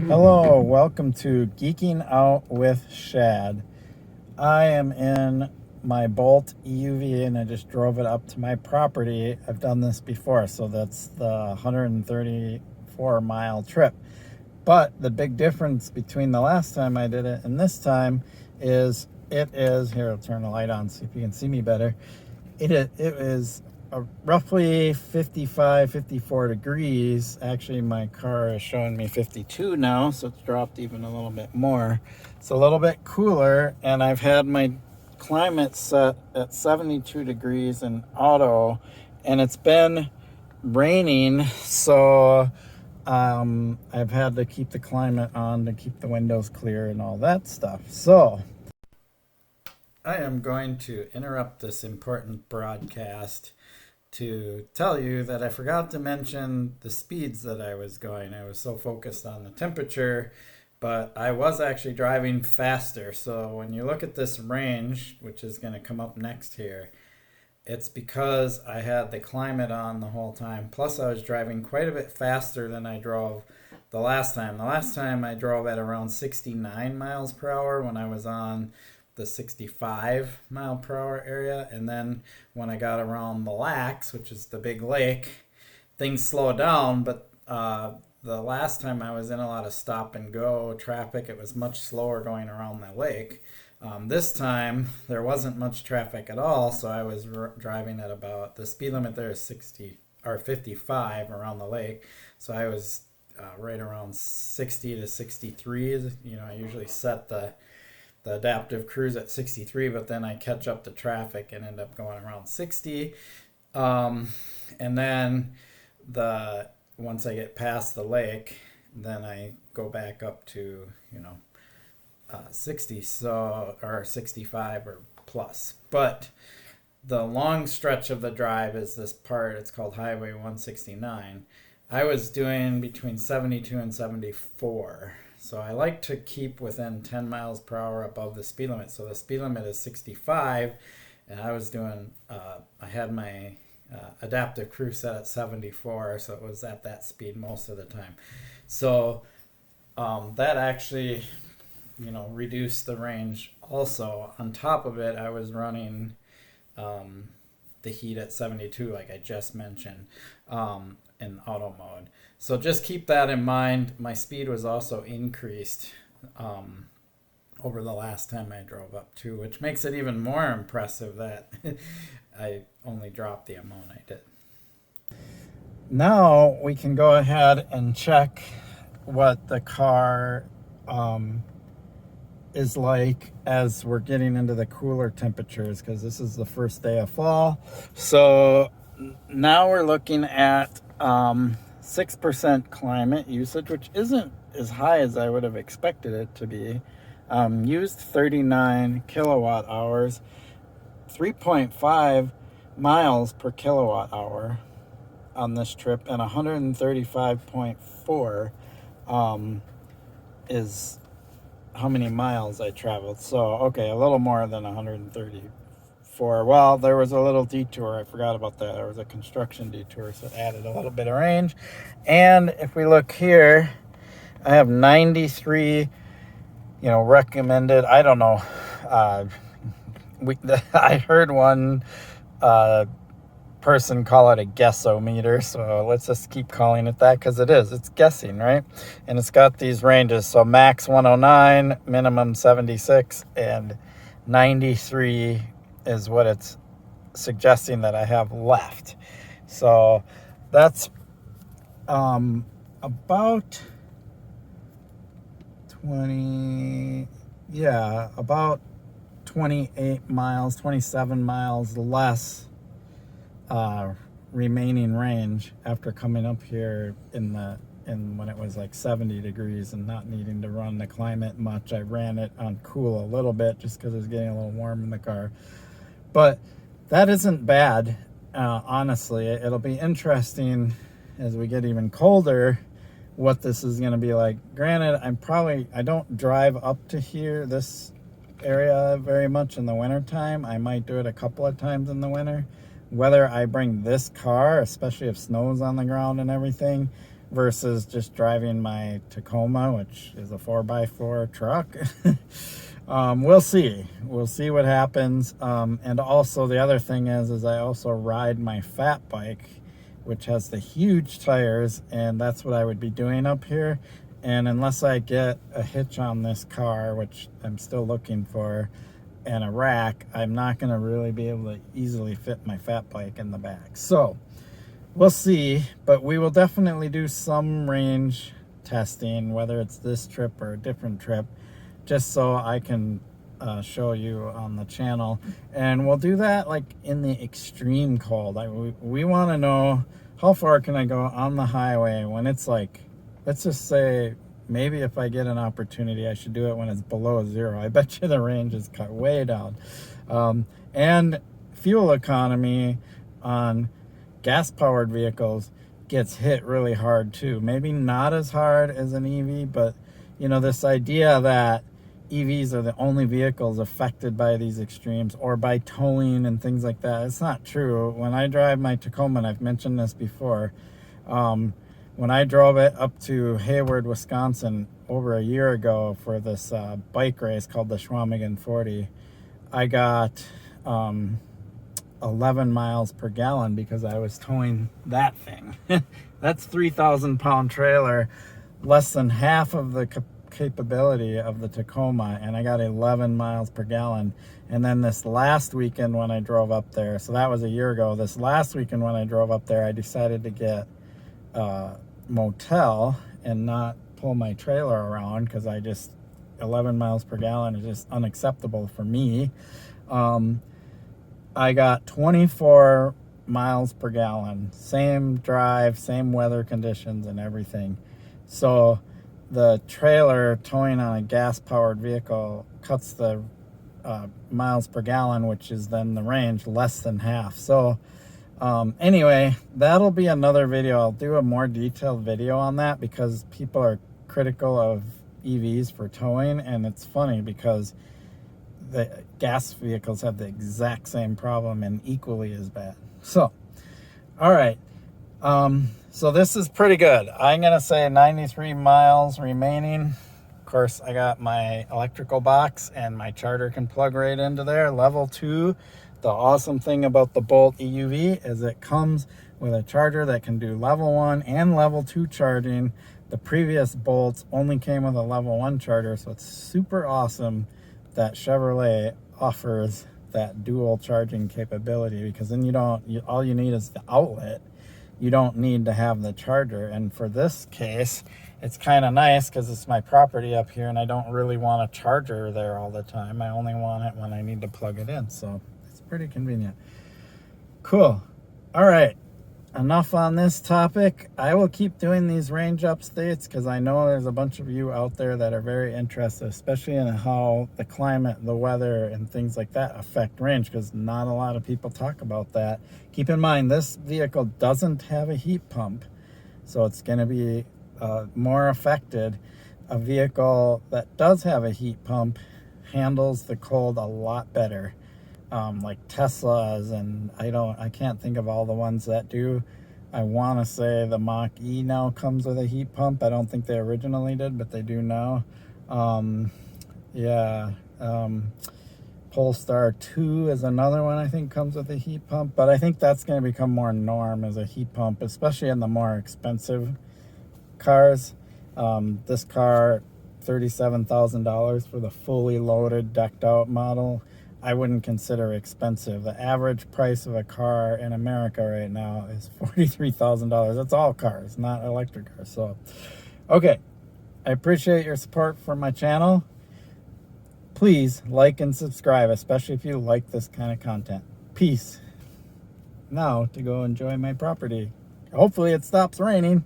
Hello, welcome to Geeking Out with Shad. I am in my Bolt EUV and I just drove it up to my property. I've done this before, so that's the 134 mile trip. But the big difference between the last time I did it and this time is here, I'll turn the light on, see if you can see me better. It is roughly 54 degrees. Actually, my car is showing me 52 now, so it's dropped even a little bit more. It's a little bit cooler, and I've had my climate set at 72 degrees in auto, and it's been raining, so I've had to keep the climate on to keep the windows clear and all that stuff. So I am going to interrupt this important broadcast to tell you that I forgot to mention the speeds that I was going. I was so focused on the temperature, but I was actually driving faster. So when you look at this range, which is going to come up next here, it's because I had the climate on the whole time. Plus I was driving quite a bit faster than I drove the last time. The last time I drove at around 69 miles per hour when I was on the 65 mile per hour area, and then when I got around Mille Lacs, which is the big lake, things slowed down. But the last time I was in a lot of stop and go traffic, it was much slower going around the lake. This time there wasn't much traffic at all, so I was driving at about, the speed limit there is 60 or 55 around the lake, so I was right around 60 to 63. I usually set the adaptive cruise at 63, but then I catch up to traffic and end up going around 60. And then once I get past the lake, then I go back up to 60, or 65 or plus. But the long stretch of the drive is this part. It's called Highway 169. I was doing between 72 and 74. So I like to keep within 10 miles per hour above the speed limit. So the speed limit is 65, and I was doing, I had my adaptive cruise set at 74, so it was at that speed most of the time. So that actually, reduced the range. Also, on top of it, I was running the heat at 72, like I just mentioned, in auto mode. So just keep that in mind. My speed was also increased over the last time I drove up too, which makes it even more impressive that I only dropped the amount I did. Now we can go ahead and check what the car is like as we're getting into the cooler temperatures, because this is the first day of fall. So now we're looking at 6% climate usage, which isn't as high as I would have expected it to be. Used 39 kilowatt hours, 3.5 miles per kilowatt hour on this trip, and 135.4 is how many miles I traveled. So, okay, a little more than 134. Well, there was a little detour. I forgot about that. There was a construction detour, so it added a little bit of range. And if we look here, I have 93, recommended. I don't know. I heard one person call it a guessometer, so let's just keep calling it that, because it's guessing, right? And it's got these ranges, so max 109, minimum 76, and 93 is what it's suggesting that I have left. So that's about 28 miles, 27 miles less remaining range after coming up here in when it was like 70 degrees and not needing to run the climate much. I ran it on cool a little bit just because it was getting a little warm in the car. But that isn't bad, honestly. It'll be interesting as we get even colder what this is going to be like. Granted, I don't drive up to here, this area, very much in the wintertime. I might do it a couple of times in the winter. Whether I bring this car, especially if snow's on the ground and everything, versus just driving my Tacoma, which is a 4x4 truck. We'll see what happens. And also the other thing is I also ride my fat bike, which has the huge tires, and that's what I would be doing up here. And unless I get a hitch on this car, which I'm still looking for, and a rack, I'm not going to really be able to easily fit my fat bike in the back. So we'll see, but we will definitely do some range testing, whether it's this trip or a different trip, just so I can show you on the channel. And we'll do that like in the extreme cold. We want to know how far can I go on the highway when it's like, let's just say, maybe if I get an opportunity, I should do it when it's below 0. I bet you the range is cut way down. And fuel economy on gas-powered vehicles gets hit really hard too. Maybe not as hard as an EV, but you know, this idea that EVs are the only vehicles affected by these extremes or by towing and things like that, it's not true. When I drive my Tacoma, and I've mentioned this before, when I drove it up to Hayward, Wisconsin over a year ago for this bike race called the Schwamigan 40, I got 11 miles per gallon because I was towing that thing. That's 3,000 pound trailer, less than half of the capability of the Tacoma, and I got 11 miles per gallon. And then this last weekend when I drove up there, so that was a year ago, this last weekend when I drove up there, I decided to get motel and not pull my trailer around because 11 miles per gallon is just unacceptable for me. I got 24 miles per gallon, same drive, same weather conditions and everything. So the trailer towing on a gas-powered vehicle cuts the miles per gallon, which is then the range, less than half. So anyway, that'll be another video. I'll do a more detailed video on that because people are critical of EVs for towing, and it's funny because the gas vehicles have the exact same problem and equally as bad. So, all right. So this is pretty good. I'm going to say 93 miles remaining. Of course, I got my electrical box and my charger can plug right into there. Level 2. The awesome thing about the Bolt EUV is it comes with a charger that can do level 1 and level 2 charging. The previous Bolts only came with a level 1 charger, so it's super awesome that Chevrolet offers that dual charging capability, because then all you need is the outlet. You don't need to have the charger. And for this case, it's kind of nice because it's my property up here and I don't really want a charger there all the time. I only want it when I need to plug it in. So it's pretty convenient. Cool. All right. Enough on this topic. I will keep doing these range updates because I know there's a bunch of you out there that are very interested, especially in how the climate, the weather, and things like that affect range, because not a lot of people talk about that. Keep in mind, this vehicle doesn't have a heat pump, so it's going to be more affected. A vehicle that does have a heat pump handles the cold a lot better. Like Teslas, and I can't think of all the ones that do. I want to say the Mach-E now comes with a heat pump. I don't think they originally did, but they do now. Polestar 2 is another one I think comes with a heat pump, but I think that's going to become more norm as a heat pump, especially in the more expensive cars. This car, $37,000 for the fully loaded, decked out model. I wouldn't consider expensive. The average price of a car in America right now is $43,000. That's all cars, not electric cars. So, okay. I appreciate your support for my channel. Please like and subscribe, especially if you like this kind of content. Peace. Now to go enjoy my property. Hopefully it stops raining.